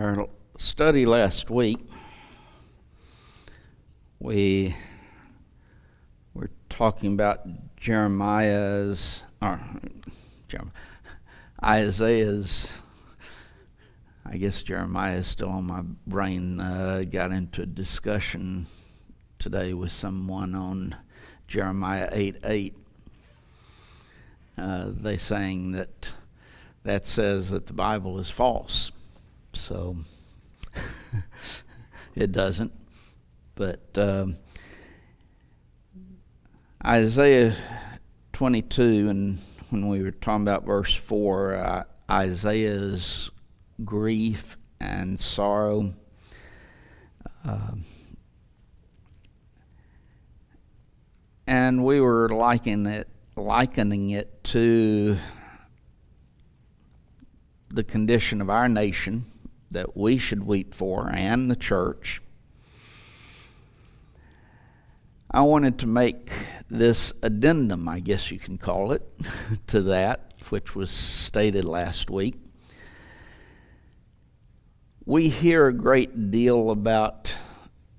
Our study last week, we were talking about Isaiah's, I guess Jeremiah is still on my brain, got into a discussion today with someone on Jeremiah 8:8. They saying that says that the Bible is false. So it doesn't. But Isaiah 22, and when we were talking about verse 4, Isaiah's grief and sorrow, and we were likening it to the condition of our nation that we should weep for, and the church. I wanted to make this addendum, I guess you can call it, to that, which was stated last week. We hear a great deal about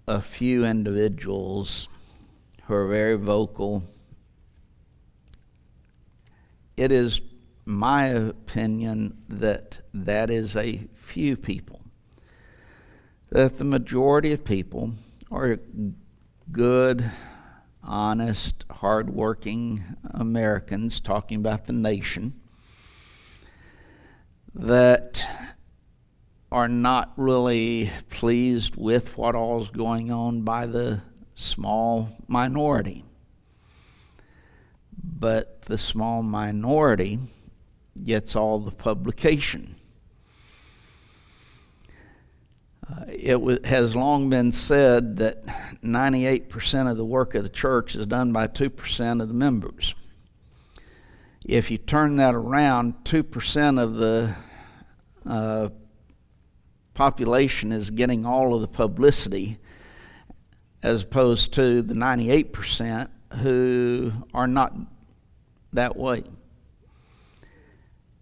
a few individuals who are very vocal. It is my opinion that is a few people. That the majority of people are good, honest, hardworking Americans talking about the nation that are not really pleased with what all's going on by the small minority. But the small minority gets all the publication. It has long been said that 98% of the work of the church is done by 2% of the members. If you turn that around, 2% of the population is getting all of the publicity, as opposed to the 98% who are not that way.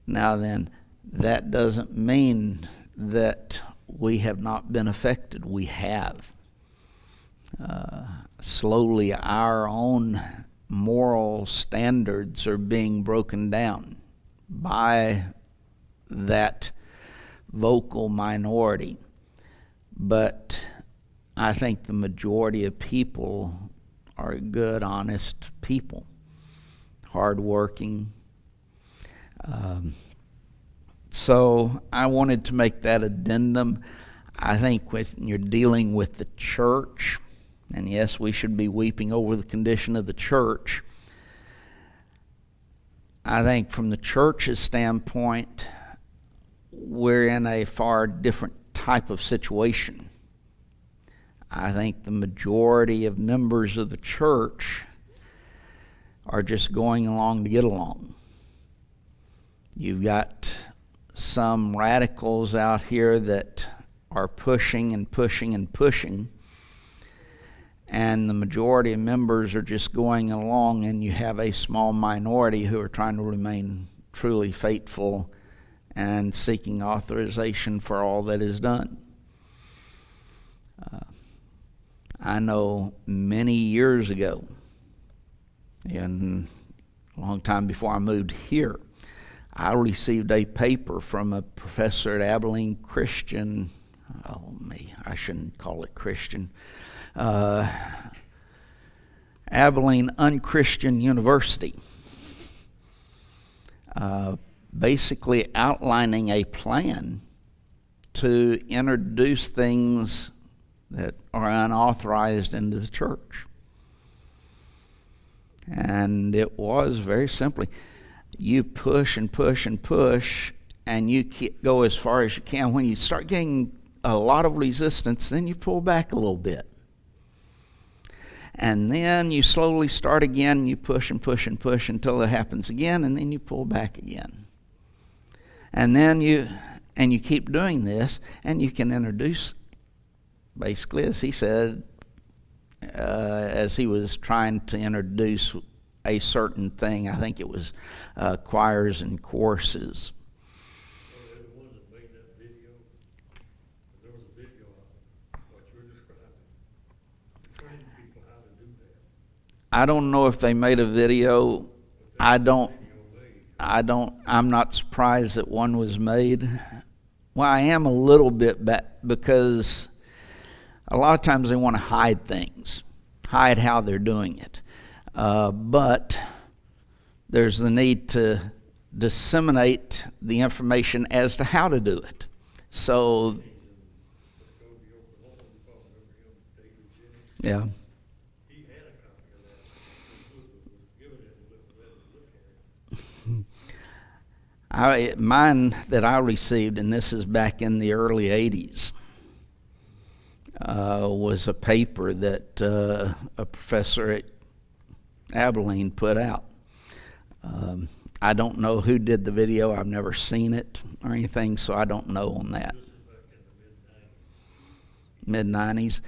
Now then, that doesn't mean that we have not been affected. We have. Slowly, our own moral standards are being broken down by that vocal minority. But I think the majority of people are good, honest people, hardworking. So I wanted to make that addendum. I think when you're dealing with the church, and yes, we should be weeping over the condition of the church, I think from the church's standpoint, we're in a far different type of situation. I think the majority of members of the church are just going along to get along. You've got some radicals out here that are pushing and pushing and pushing, and the majority of members are just going along, and you have a small minority who are trying to remain truly faithful and seeking authorization for all that is done. I know many years ago, and a long time before I moved here, I received a paper from a professor at Abilene Christian, I shouldn't call it Christian, Abilene Unchristian University, basically outlining a plan to introduce things that are unauthorized into the church. And it was very simply, you push and push and push, and you go as far as you can. When you start getting a lot of resistance, then you pull back a little bit. And then you slowly start again, and you push and push and push until it happens again, and then you pull back again. And then you keep doing this, and you can introduce, basically, as he said, as he was trying to introduce a certain thing, I think it was choirs and choruses. I don't know if they made a video. I'm not surprised that one was made. Well, I am a little bit back because a lot of times they want to hide things, hide how they're doing it. But there's the need to disseminate the information as to how to do it. So, yeah. Mine that I received, and this is back in the early 80s, was a paper that a professor at Abilene put out. I don't know who did the video. I've never seen it or anything, so I don't know on that. Mid-90s.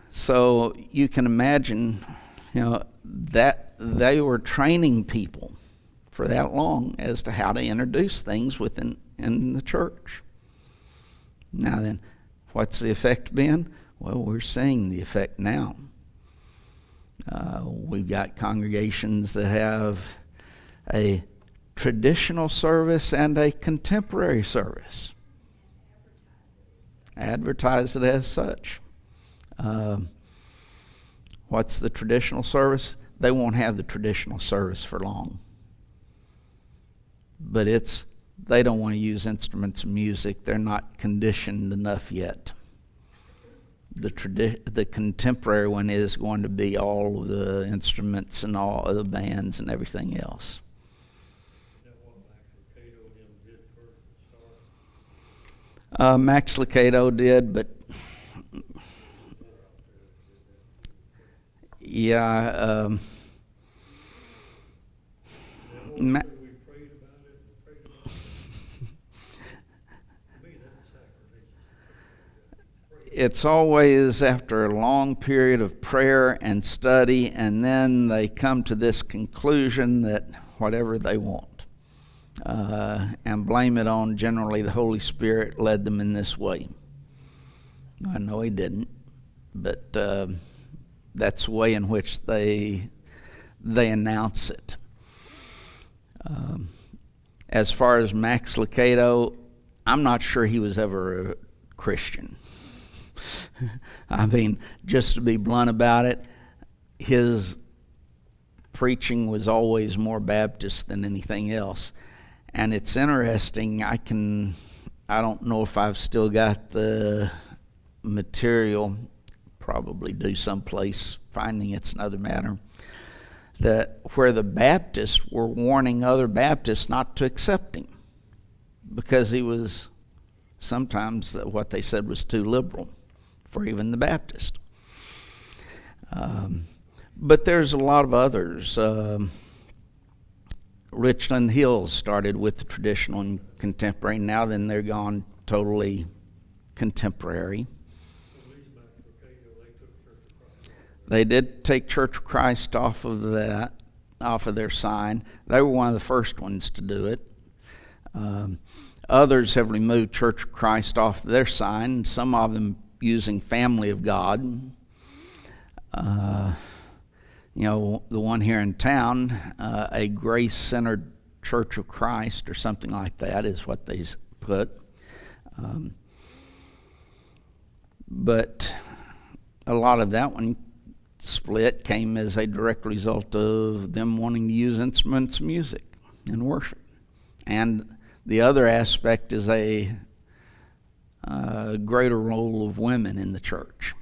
So you can imagine, that they were training people for that long as to how to introduce things in the church. Now then, what's the effect been? Well, we're seeing the effect now. We've got congregations that have a traditional service and a contemporary service. Advertise it as such. What's the traditional service? They won't have the traditional service for long. But they don't want to use instruments and music. They're not conditioned enough yet. The contemporary one is going to be all of the instruments and all of the bands and everything else. Max Lucado did, but yeah. It's always after a long period of prayer and study, and then they come to this conclusion that whatever they want, and blame it on generally the Holy Spirit led them in this way. I know he didn't, but that's the way in which they announce it. As far as Max Lucado, I'm not sure he was ever a Christian. I mean, just to be blunt about it, his preaching was always more Baptist than anything else. And it's interesting, I don't know if I've still got the material, probably do someplace, finding it's another matter, that where the Baptists were warning other Baptists not to accept him because he was sometimes what they said was too liberal for even the Baptist. But there's a lot of others. Richland Hills started with the traditional and contemporary. Now then they're gone totally contemporary. They did take Church of Christ off of their sign. They were one of the first ones to do it. Others have removed Church of Christ off their sign, some of them using Family of God. The one here in town, a grace-centered Church of Christ or something like that is what they put. But a lot of that one split came as a direct result of them wanting to use instruments of music in worship. And the other aspect is a greater role of women in the church.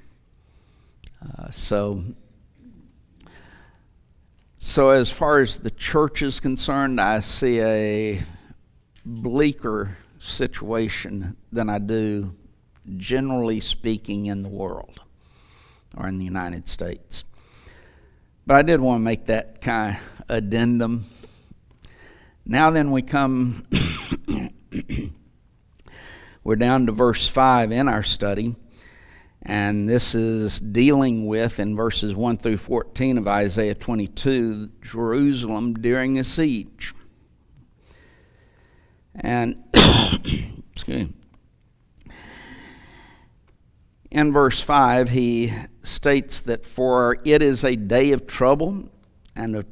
So as far as the church is concerned, I see a bleaker situation than I do, generally speaking, in the world or in the United States. But I did want to make that kind of addendum. Now then we come, we're down to verse 5 in our study, and this is dealing with, in verses 1 through 14 of Isaiah 22, Jerusalem during a siege. And excuse me. In verse 5, he states that for it is a day of trouble and a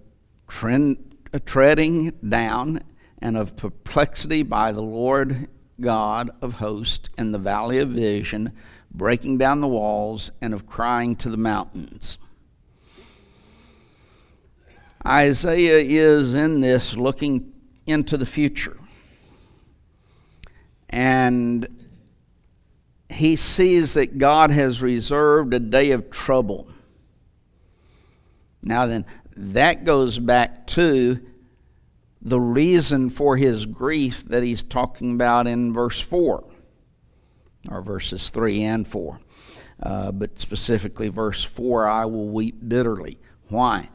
treading down and of perplexity by the Lord God of hosts in the valley of vision, breaking down the walls and of crying to the mountains. Isaiah is in this looking into the future. And he sees that God has reserved a day of trouble. Now then, that goes back to the reason for his grief that he's talking about in verse 4, or verses 3 and 4. But specifically verse 4, I will weep bitterly. Why?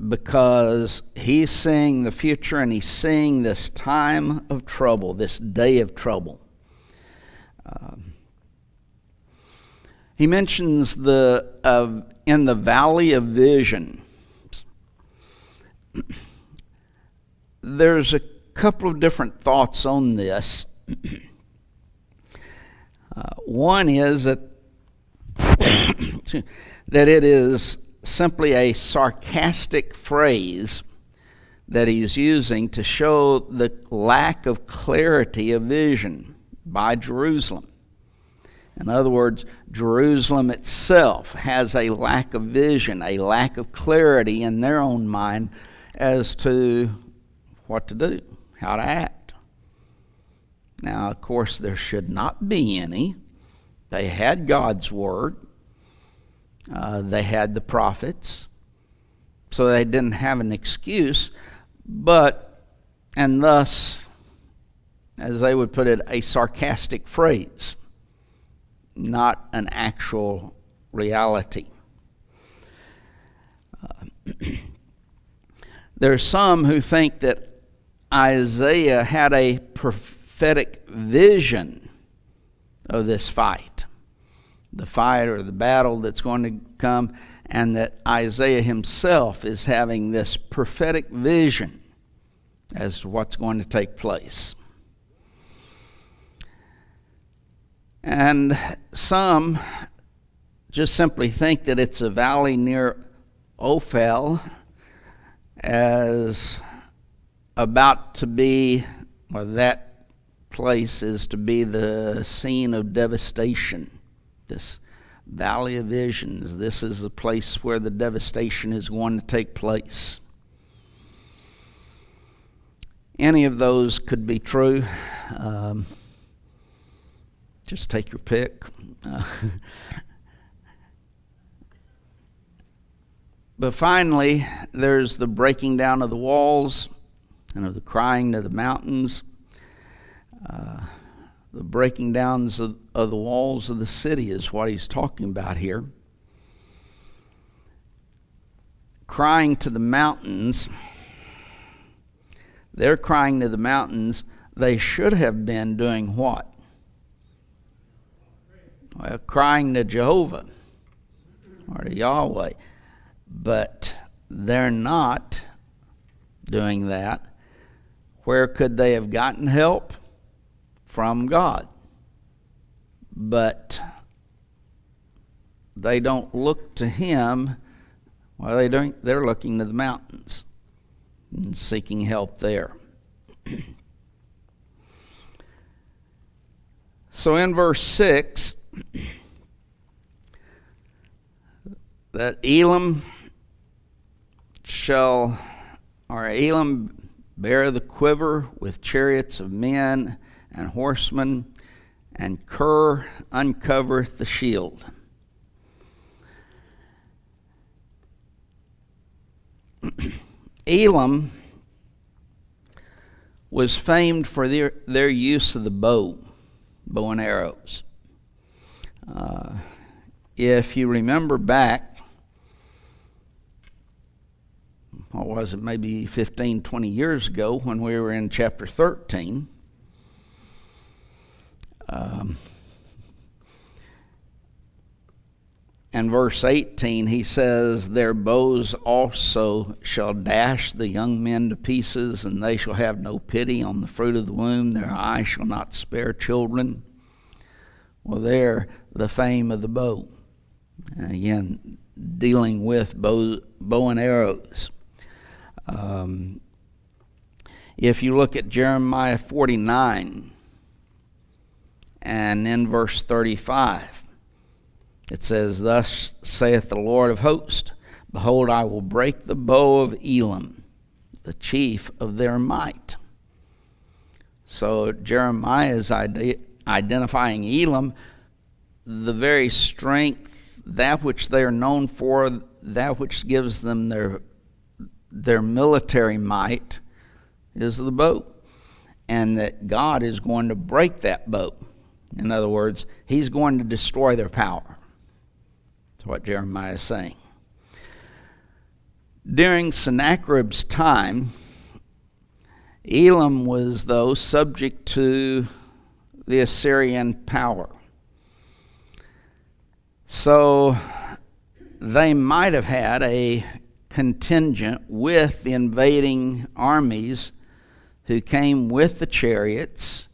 Because he's seeing the future and he's seeing this time of trouble, this day of trouble. He mentions in the valley of vision. There's a couple of different thoughts on this. One is that it is simply a sarcastic phrase that he's using to show the lack of clarity of vision by Jerusalem. In other words, Jerusalem itself has a lack of vision, a lack of clarity in their own mind as to what to do, how to act. Now, of course, there should not be any. They had God's word. They had the prophets. So they didn't have an excuse, and thus, as they would put it, a sarcastic phrase, not an actual reality. There's some who think that Isaiah had a prophetic vision of this fight, the fight or the battle that's going to come, and that Isaiah himself is having this prophetic vision as to what's going to take place. And some just simply think that it's a valley near Ophel, as about to be, or that place is to be the scene of devastation. This valley of visions, this is the place where the devastation is going to take place. Any of those could be true. Just take your pick. But finally, there's the breaking down of the walls and of the crying to the mountains. The breaking downs of the walls of the city is what he's talking about here. Crying to the mountains. They're crying to the mountains. They should have been doing what? Well, crying to Jehovah or to Yahweh. But they're not doing that. Where could they have gotten help? From God. But they don't look to him. Well, they're looking to the mountains and seeking help there. So in verse 6, that Elam bear the quiver with chariots of men and horsemen, and Ker uncovereth the shield. Elam was famed for their use of the bow and arrows. If you remember back, what was it, maybe 15, 20 years ago when we were in chapter 13, and verse 18, he says, their bows also shall dash the young men to pieces, and they shall have no pity on the fruit of the womb. Their eye shall not spare children. Well, there, the fame of the bow. Again, dealing with bow and arrows. If you look at Jeremiah 49 and in verse 35, it says, "Thus saith the Lord of hosts, behold, I will break the bow of Elam, the chief of their might." So Jeremiah is identifying Elam, the very strength, that which they are known for, that which gives them their military might, is the bow. And that God is going to break that bow. In other words, he's going to destroy their power. That's what Jeremiah is saying. During Sennacherib's time, Elam was, though, subject to the Assyrian power. So they might have had a contingent with the invading armies who came with the chariots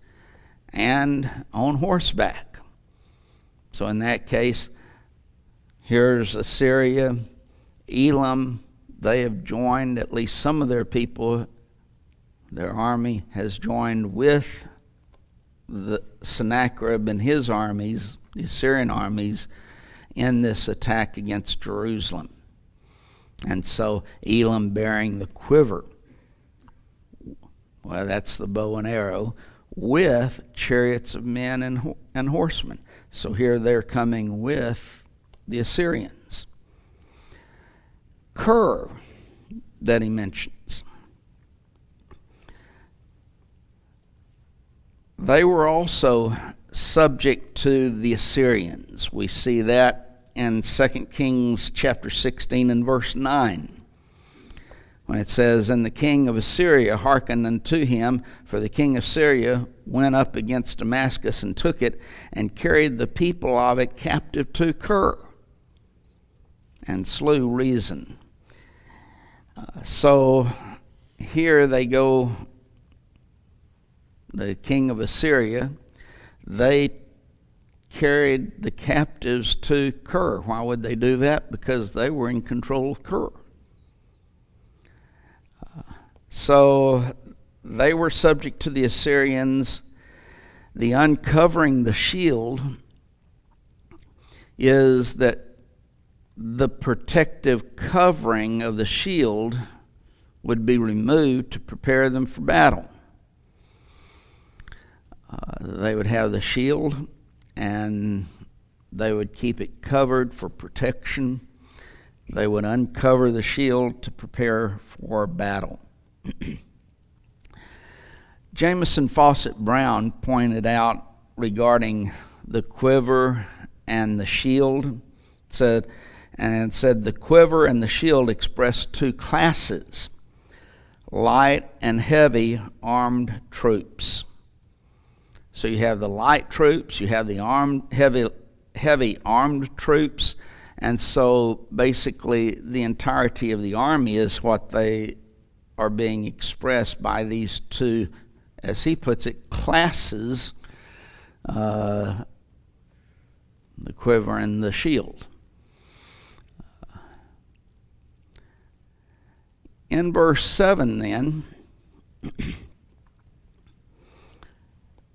and on horseback. So in that case, here's Assyria, Elam. They have joined, at least some of their people, their army has joined with the Sennacherib and his armies, the Assyrian armies, in this attack against Jerusalem. And so Elam bearing the quiver, well, that's the bow and arrow, with chariots of men and horsemen. So here they're coming with the Assyrians. Kir, that he mentions, they were also subject to the Assyrians. We see that in 2 Kings chapter 16 and verse 9. When it says, "And the king of Assyria hearkened unto him, for the king of Syria went up against Damascus and took it, and carried the people of it captive to Kir, and slew Rezin." So here they go, the king of Assyria, they carried the captives to Kir. Why would they do that? Because they were in control of Kir. So they were subject to the Assyrians. The uncovering the shield is that the protective covering of the shield would be removed to prepare them for battle. They would have the shield and they would keep it covered for protection. They would uncover the shield to prepare for battle. Jamieson Fawcett Brown pointed out regarding the quiver and the shield, said the quiver and the shield express two classes: light and heavy armed troops. So you have the light troops, you have the heavy armed troops, and so basically the entirety of the army is what they are being expressed by these two, as he puts it, classes, the quiver and the shield. In verse 7 then,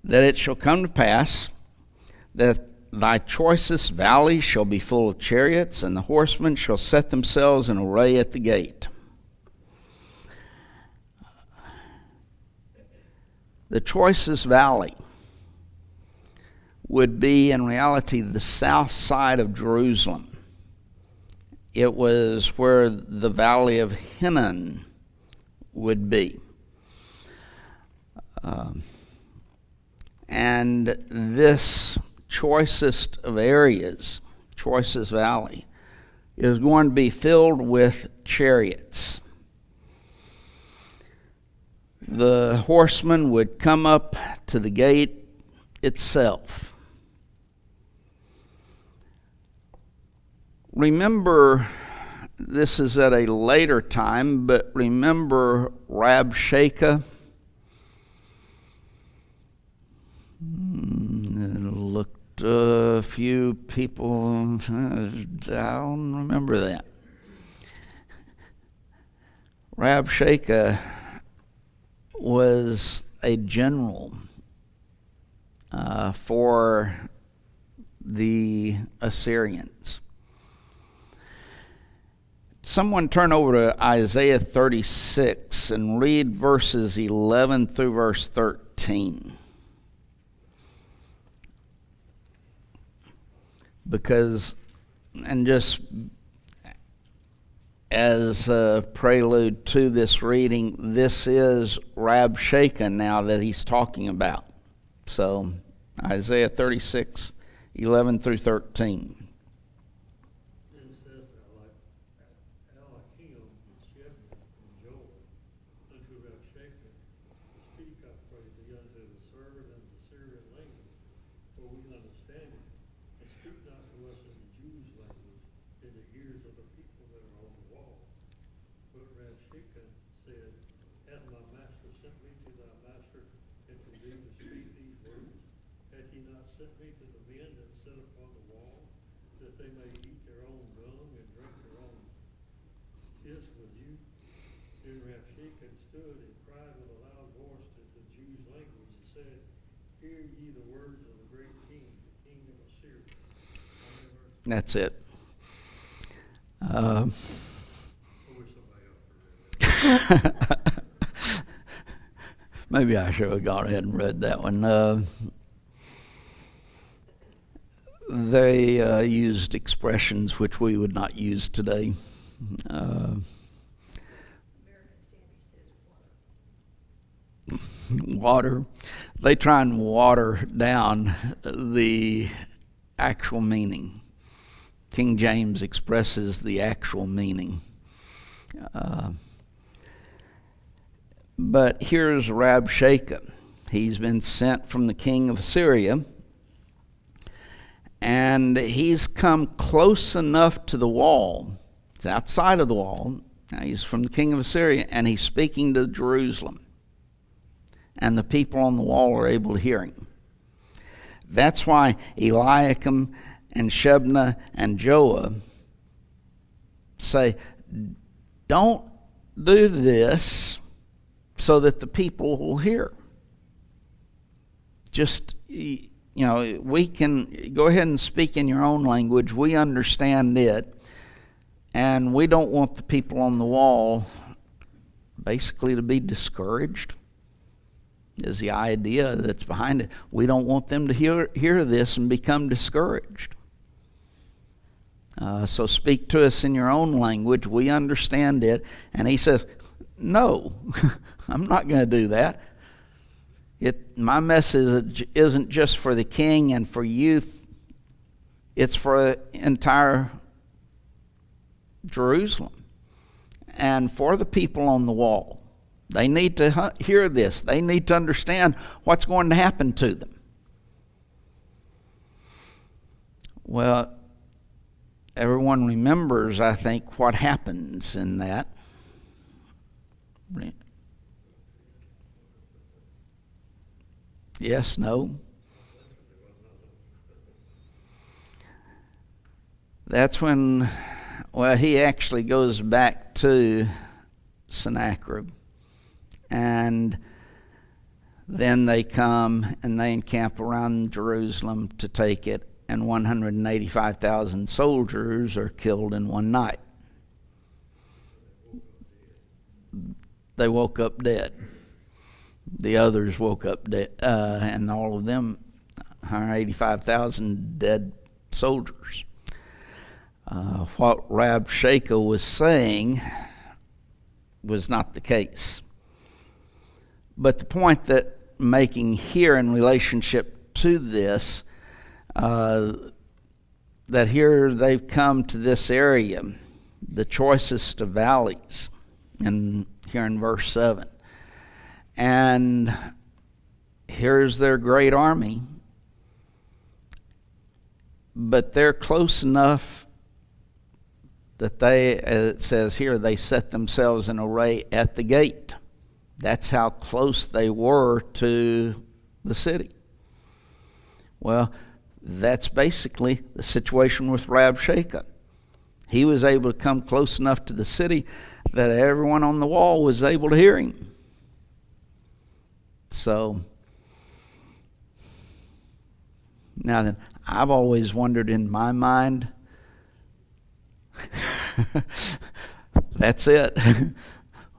that it shall come to pass that thy choicest valley shall be full of chariots, and the horsemen shall set themselves in array at the gate. The choicest valley would be in reality the south side of Jerusalem. It was where the valley of Hinnom would be. And this choicest of areas, choicest valley, is going to be filled with chariots. The horsemen would come up to the gate itself. Remember, this is at a later time, but remember Rabshakeh? It'll look a few people. I don't remember that. Rabshakeh was a general for the Assyrians. Someone turn over to Isaiah 36 and read verses 11 through verse 13. Because, and just as a prelude to this reading, this is Rabshakeh now that he's talking about. So, Isaiah 36, 11 through 13. That's it. Maybe I should have gone ahead and read that one. They used expressions which we would not use today. Water. They try and water down the actual meaning. King James expresses the actual meaning. But here's Rabshakeh. He's been sent from the king of Assyria, and he's come close enough to the wall. It's outside of the wall. Now, he's from the king of Assyria, and he's speaking to Jerusalem. And the people on the wall are able to hear him. That's why Eliakim and Shebna and Joah say, don't do this so that the people will hear. Just, we can go ahead and speak in your own language. We understand it. And we don't want the people on the wall basically to be discouraged, is the idea that's behind it. We don't want them to hear this and become discouraged. So speak to us in your own language. We understand it. And he says, no, I'm not going to do that. My message isn't just for the king and for youth. It's for the entire Jerusalem and for the people on the wall. They need to hear this. They need to understand what's going to happen to them. Well, everyone remembers, I think, what happens in that. Yes, no? That's when, he actually goes back to Sennacherib. And then they come and they encamp around Jerusalem to take it. And 185,000 soldiers are killed in one night. They woke up dead. The others woke up dead, and all of them, 185,000 dead soldiers. What Rabshakeh was saying was not the case. But the point that making here in relationship to this, that here they've come to this area, the choicest of valleys, and here in verse 7. And here's their great army, but they're close enough that they, as it says here, they set themselves in array at the gate. That's how close they were to the city. Well, That's basically the situation with Rabshakeh. He was able to come close enough to the city that everyone on the wall was able to hear him. So, now then, I've always wondered in my mind, that's it.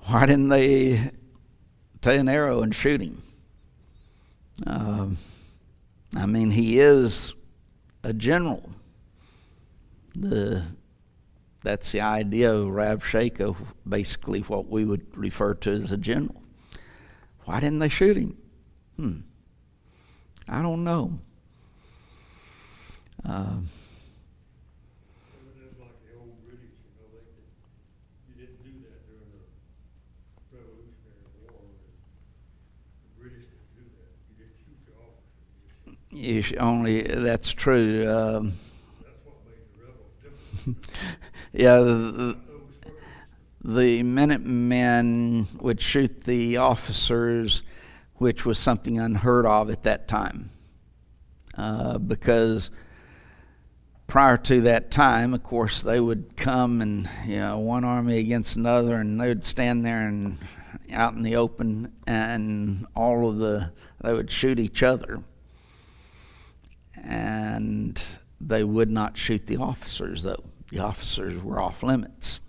Why didn't they take an arrow and shoot him? I mean, he is a general. That's the idea of Rabshakeh, basically what we would refer to as a general. Why didn't they shoot him? I don't know. It's like the old British, you didn't do that during the Revolutionary War. The British didn't do that. You didn't shoot your officers. That's true. That's what made the rebels different. Yeah, the Minutemen would shoot the officers, which was something unheard of at that time. Because prior to that time, of course, they would come and, one army against another, and they would stand there and out in the open, and they would shoot each other. And they would not shoot the officers, though. The officers were off limits.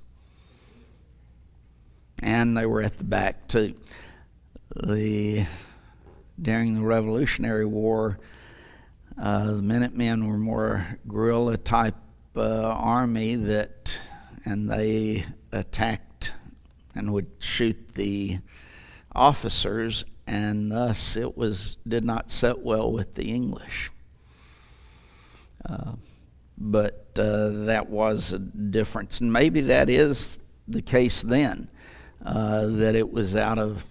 And they were at the back, too. During the Revolutionary War, the Minutemen were more guerrilla-type army and they attacked and would shoot the officers, and thus it did not sit well with the English. But that was a difference, and maybe that is the case then, that it was out of,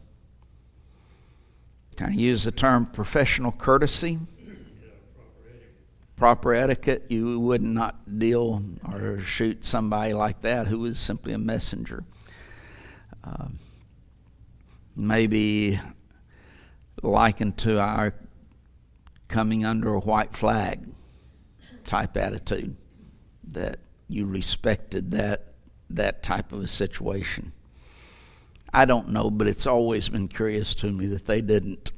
can I use the term professional courtesy? Proper etiquette. You would not deal or shoot somebody like that who was simply a messenger. Maybe likened to our coming under a white flag type attitude, that you respected that type of a situation. I don't know, but it's always been curious to me that they didn't.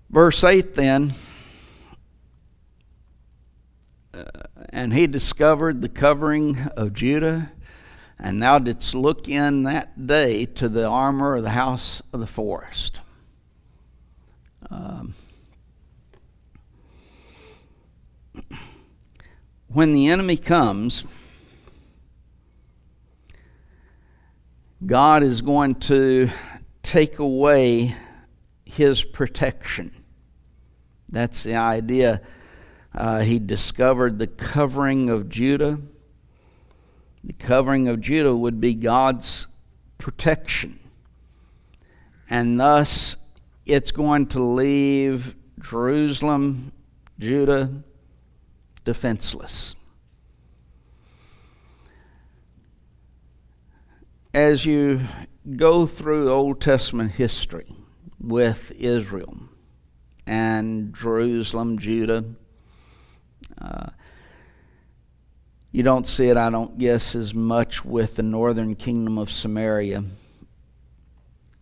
Verse 8 then, and he discovered the covering of Judah, and thou didst look in that day to the armor of the house of the forest. When the enemy comes, God is going to take away his protection. That's the idea. He discovered the covering of Judah. The covering of Judah would be God's protection. And thus, it's going to leave Jerusalem, Judah, defenseless. As you go through Old Testament history with Israel and Jerusalem, Judah, you don't see it, I don't guess, as much with the northern kingdom of Samaria.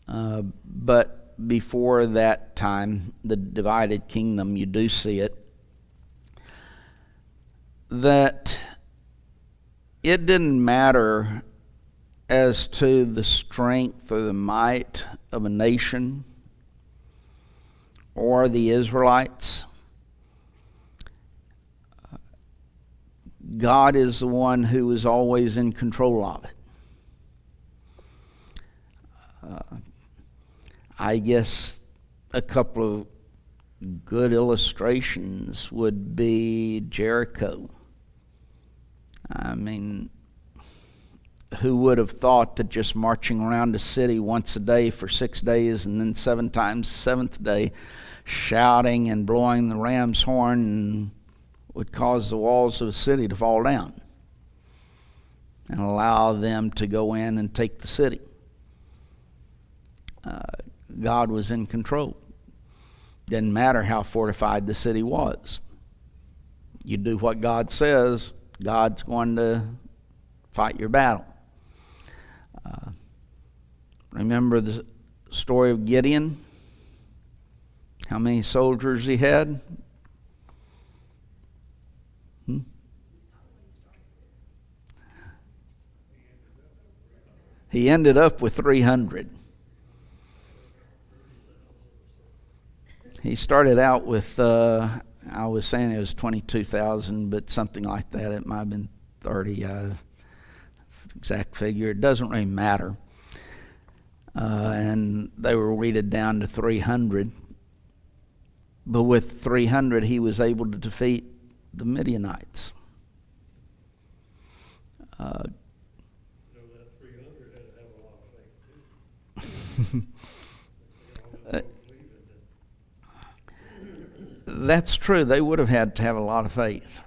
But before that time, the divided kingdom, you do see it. That it didn't matter as to the strength or the might of a nation or the Israelites. God is the one who is always in control of it. I guess a couple of good illustrations would be Jericho. I mean, who would have thought that just marching around the city once a day for 6 days and then 7 times the seventh day, shouting and blowing the ram's horn would cause the walls of the city to fall down and allow them to go in and take the city? God was in control. Didn't matter how fortified the city was. You do what God says, God's going to fight your battle. Remember the story of Gideon? How many soldiers he had? He ended up with 300. He started out with, I was saying it was 22,000, but something like that. It might have been 30. Exact figure. It doesn't really matter. And they were weeded down to 300. But with 300, he was able to defeat the Midianites. So that 300 had to have a lot of faith too. That's true. They would have had to have a lot of faith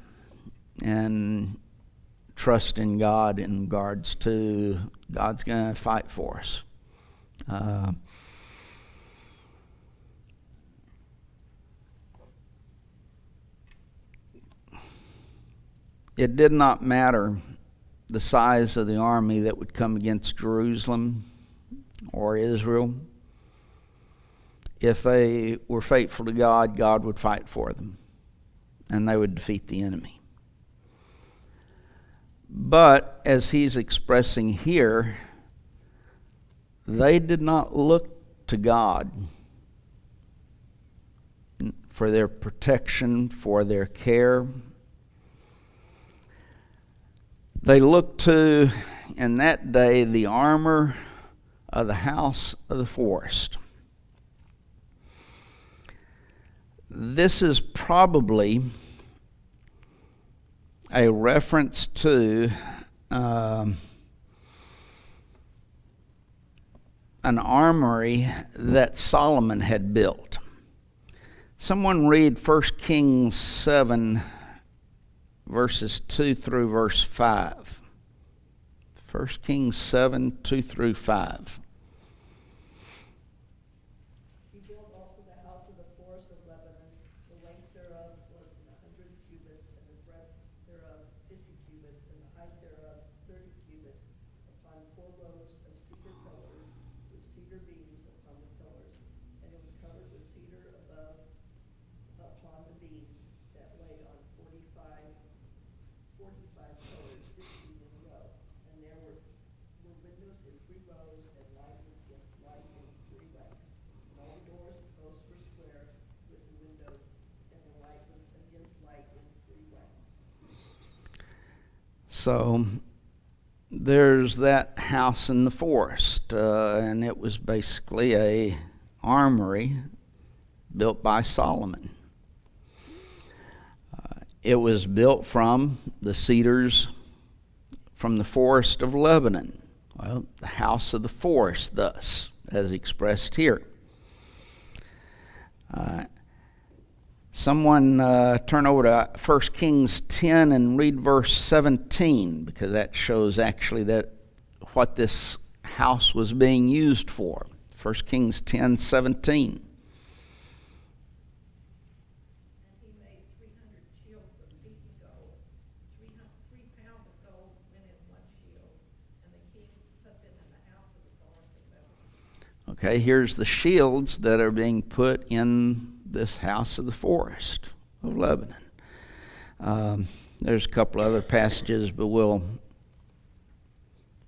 and trust in God in regards to God's going to fight for us. It did not matter the size of the army that would come against Jerusalem or Israel. If they were faithful to God, God would fight for them, and they would defeat the enemy. But, as he's expressing here, they did not look to God for their protection, for their care. They looked to, in that day, the armor of the house of the forest. This is probably a reference to an armory that Solomon had built. Someone read 1 Kings 7, verses 2 through verse 5. 1 Kings 7, 2 through 5. He built also the house of the forest of Lebanon. The length thereof was 100 cubits, and the breadth thereof 50 cubits, and the height thereof 30 cubits, upon 4 rows of cedar pillars, with cedar beams upon the pillars. And it was covered with cedar above upon the beams that lay on 45 pillars, 15 in a row. And there were windows in 3 rows, and light was against light in 3 ranks. And all the doors and posts were square with the windows, and the light was against light in 3 ranks. So there's that house in the forest, and it was basically a armory built by Solomon. It was built from the cedars from the forest of Lebanon. Well, the house of the forest, thus, as expressed here. Someone turn over to 1 Kings 10 and read verse 17, because that shows actually that what this house was being used for. 1 Kings 10, 17. Okay, here's the shields that are being put in this house of the forest of Lebanon. There's a couple other passages, but we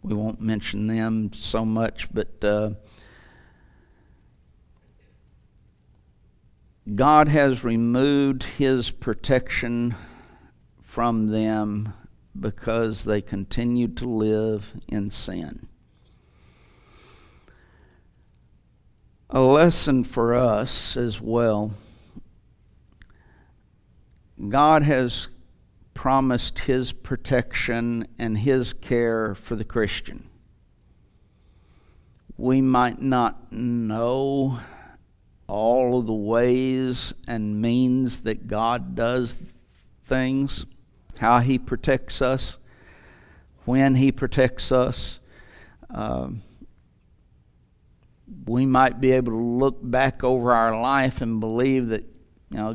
won't mention them so much. But God has removed His protection from them because they continued to live in sin. A lesson for us as well. God has promised His protection and His care for the Christian. We might not know all of the ways and means that God does things, how He protects us, when He protects us. we might be able to look back over our life and believe that,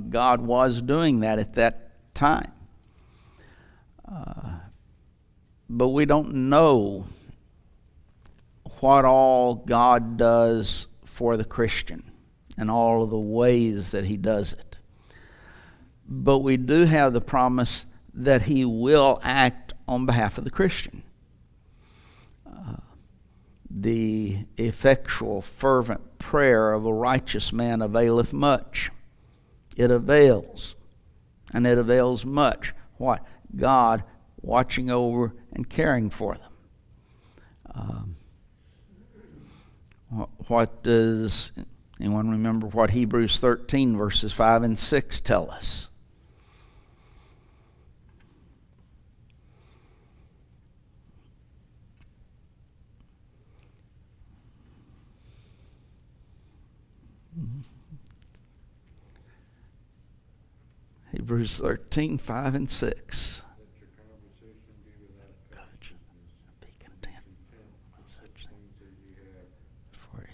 God was doing that at that time. But we don't know what all God does for the Christian and all of the ways that he does it. But we do have the promise that he will act on behalf of the Christian. The effectual, fervent prayer of a righteous man availeth much. It avails, and it avails much. What? God watching over and caring for them. What does anyone remember what Hebrews 13 verses 5 and 6 tell us? Hebrews 13, 5 and 6. Let your conversation be without covetousness. Be content with such things as ye have. for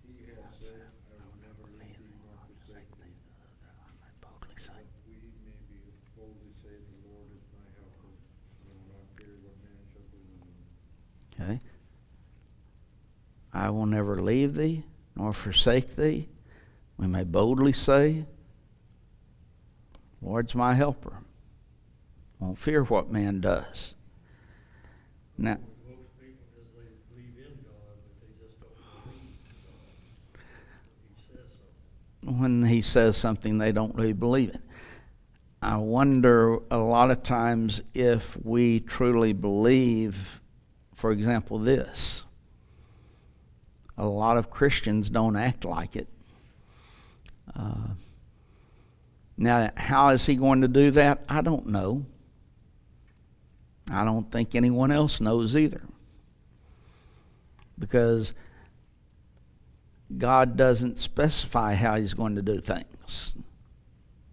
He hath said, I will never leave thee nor forsake thee. boldly say. We may be boldly say, the Lord is my helper. I will not fear what man shall do unto me. Okay. I will never leave thee nor forsake thee. We may boldly say, Lord's my helper. Won't fear what man does. Now, Most people, as they believe in God, but they just don't believe God. He says something. when he says something, they don't really believe it. I wonder a lot of times if we truly believe, for example, this. A lot of Christians don't act like it. Now, how is he going to do that? I don't know. I don't think anyone else knows either. Because God doesn't specify how he's going to do things.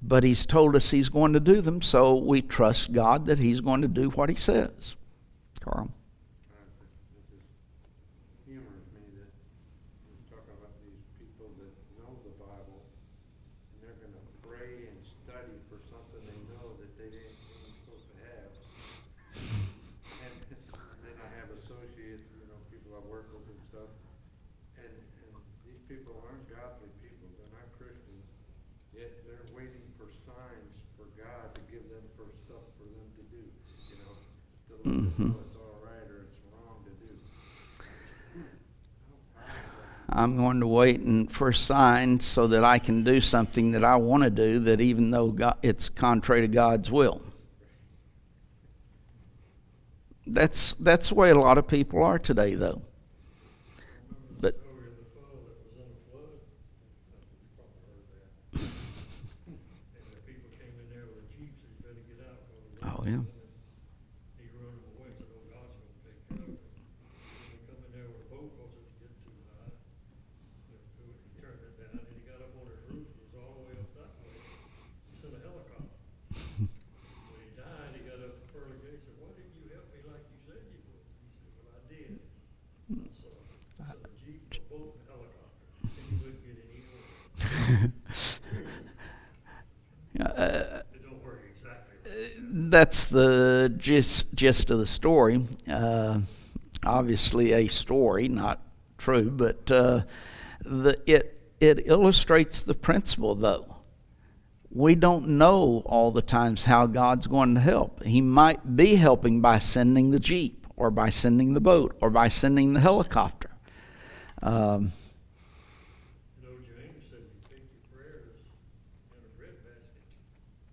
But he's told us he's going to do them, so we trust God that he's going to do what he says. Carl? This humors me that we talk about these people that know the Bible, and they're going to pray and study for something they know that they ain't even supposed to have. And then I have associates, people I work with and stuff, and these people aren't godly people, they're not Christians, yet they're waiting for signs for God to give them for stuff for them to do, to let them know it's all right or it's wrong to do. I'm going to wait for signs so that I can do something that I want to do, that even though it's contrary to God's will. That's the way a lot of people are today, though. But Story of the fellow that was in a flood. You probably heard that. And the people came in there with jeeps, and he better get out. Oh, yeah. He run them away, said, oh, God's going to take care of it. And he come in there with a boat, because it was getting too high. He turned it down, and he got up on his roof, it was all the way up that way. He sent a helicopter. When he died, he got up to the pearly gate, and said, why didn't you help me like you said you would? He said, well, I did. So the jeep, the boat, and the helicopter. And he wouldn't get any order. It don't work exactly. that's the gist of the story. Obviously a story, not true, but it illustrates the principle, though. We don't know all the times how God's going to help. He might be helping by sending the jeep, or by sending the boat, or by sending the helicopter. James said you take your prayers in a bread basket,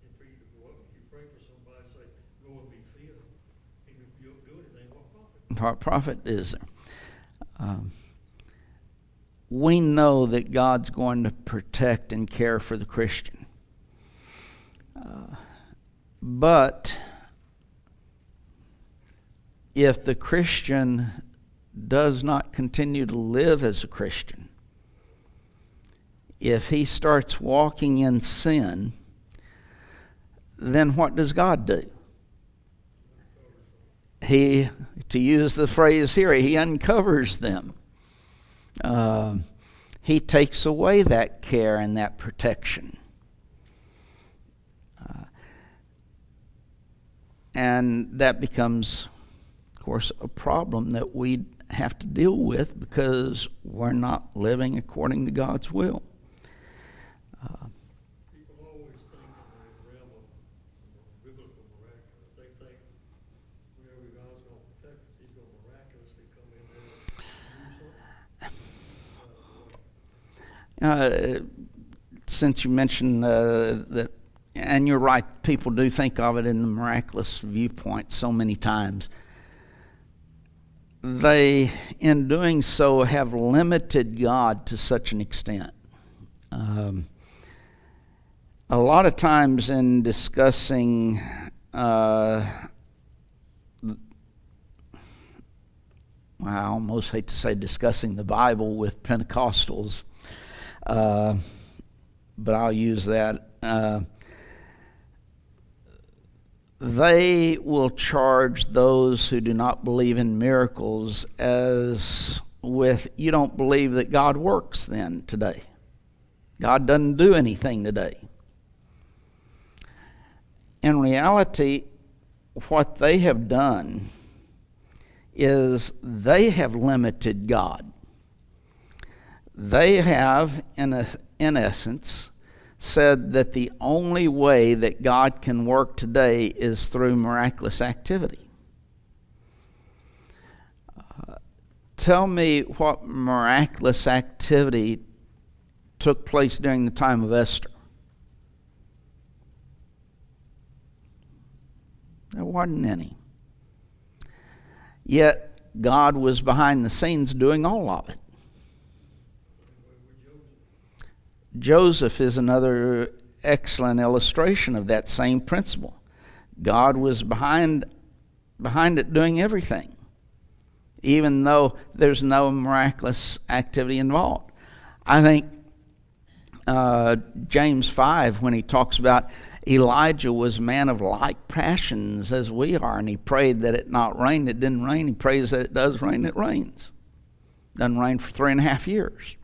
and for you to go up, if you pray for somebody, say, go and be filled, and if you don't do anything, what profit? What profit is there? We know that God's going to protect and care for the Christian. But if the Christian does not continue to live as a Christian, if he starts walking in sin, then what does God do? He, to use the phrase here, he uncovers them. He takes away that care and that protection. And that becomes, of course, a problem that we have to deal with because we're not living according to God's will. People always think in the realm of biblical miraculous. They think wherever God's going to protect us, He's going to miraculously come in there and do something. Since you mentioned that, and you're right, people do think of it in the miraculous viewpoint so many times. They, in doing so, have limited God to such an extent. A lot of times in discussing I almost hate to say discussing the Bible with Pentecostals, but I'll use that. They will charge those who do not believe in miracles as with, you don't believe that God works then today. God doesn't do anything today. In reality, what they have done is they have limited God. They have, in essence, said that the only way that God can work today is through miraculous activity. Tell me what miraculous activity took place during the time of Esther. There wasn't any. Yet God was behind the scenes doing all of it. Joseph is another excellent illustration of that same principle. God was behind it doing everything, even though there's no miraculous activity involved. I think James 5, when he talks about Elijah was a man of like passions as we are, and he prayed that it not rain. It didn't rain. He prays that it does rain. It rains. Doesn't rain for 3.5 years.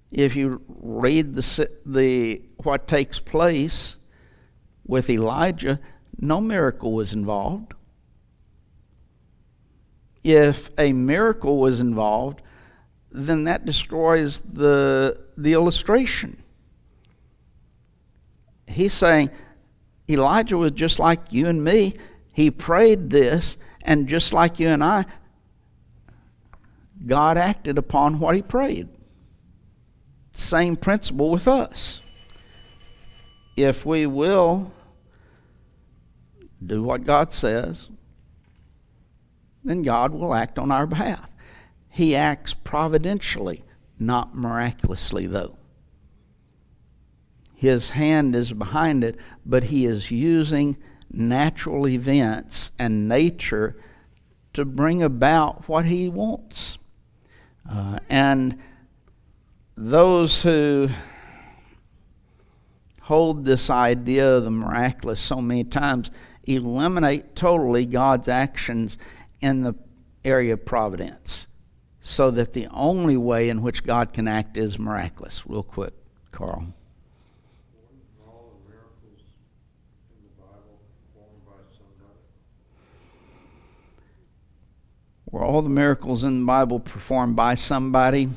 If you read the what takes place with Elijah, no miracle was involved. If a miracle was involved, then that destroys the illustration. He's saying Elijah was just like you and me. He prayed this, and just like you and I, God acted upon what he prayed. Same principle with us. If we will do what God says, then God will act on our behalf. He acts providentially, not miraculously, though. His hand is behind it, but he is using natural events and nature to bring about what he wants. And those who hold this idea of the miraculous so many times eliminate totally God's actions in the area of providence, so that the only way in which God can act is miraculous. Real quick, Carl. Weren't all the miracles in the Bible performed by somebody? Were all the miracles in the Bible performed by somebody?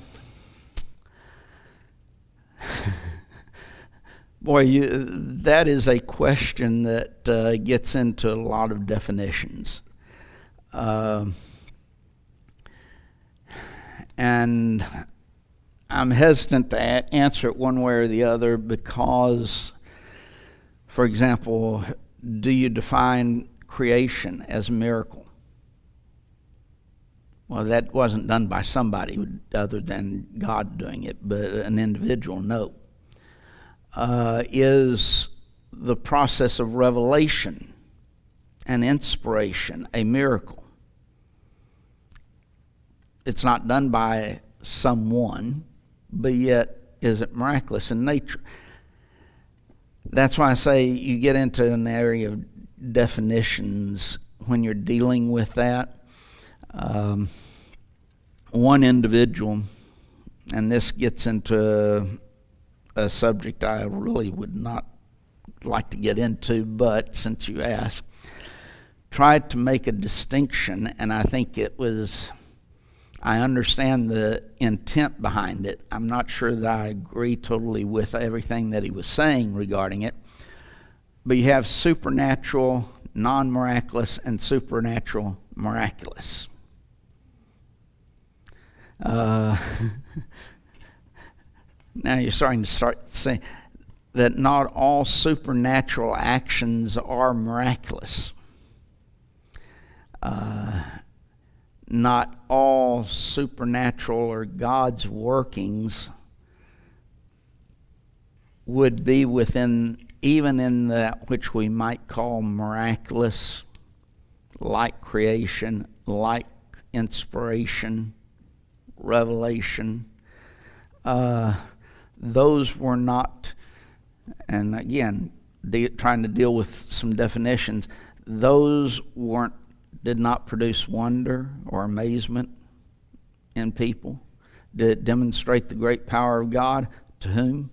Boy, that is a question that gets into a lot of definitions. And I'm hesitant to answer it one way or the other because, for example, do you define creation as a miracle? Well, that wasn't done by somebody other than God doing it, but an individual, no. Is the process of revelation and inspiration a miracle? It's not done by someone, but yet is it miraculous in nature? That's why I say you get into an area of definitions when you're dealing with that. one individual, and this gets into a subject I really would not like to get into, but since you asked, tried to make a distinction, and I think I understand the intent behind it. I'm not sure that I agree totally with everything that he was saying regarding it, but you have supernatural, non-miraculous, and supernatural, miraculous. Now you're starting to say that not all supernatural actions are miraculous. Not all supernatural or God's workings would be within, even in that which we might call miraculous, like creation, like inspiration, revelation. Those were not, and again, trying to deal with some definitions, those did not produce wonder or amazement in people. Did it demonstrate the great power of God? To whom?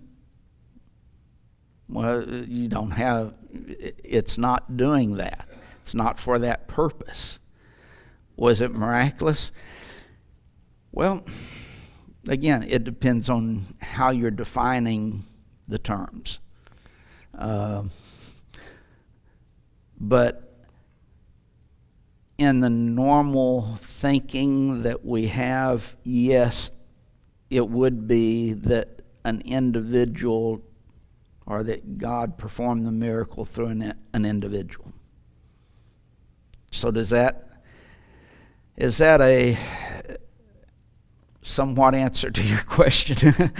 Well, you don't have, it's not doing that. It's not for that purpose. Was it miraculous? Well, again, it depends on how you're defining the terms. But in the normal thinking that we have, yes, it would be that an individual, or that God performed the miracle through an individual. So is that a somewhat answer to your question?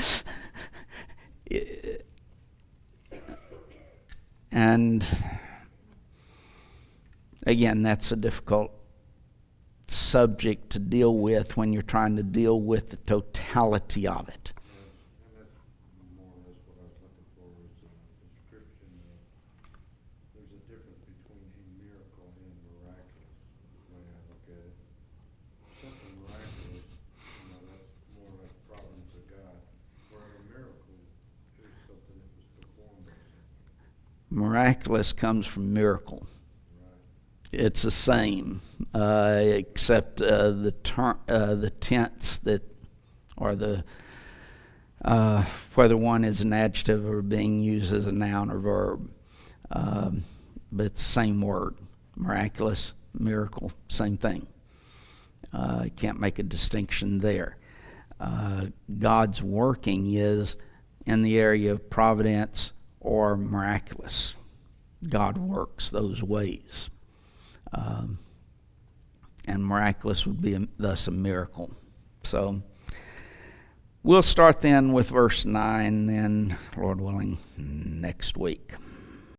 And again, that's a difficult subject to deal with when you're trying to deal with the totality of it. And that's more or less what I was looking for, is a description of, there's a difference between a miracle and miraculous, is the way I look at it. Something miraculous, that's more like providence of God, where a miracle is something that was performed by somebody. Miraculous comes from miracle. It's the same, except the tense that, or the whether one is an adjective or being used as a noun or verb, but it's the same word. Miraculous, miracle, same thing. You can't make a distinction there. God's working is in the area of providence or miraculous. God works those ways. And miraculous would be thus a miracle. So we'll start then with verse 9, then, Lord willing, next week.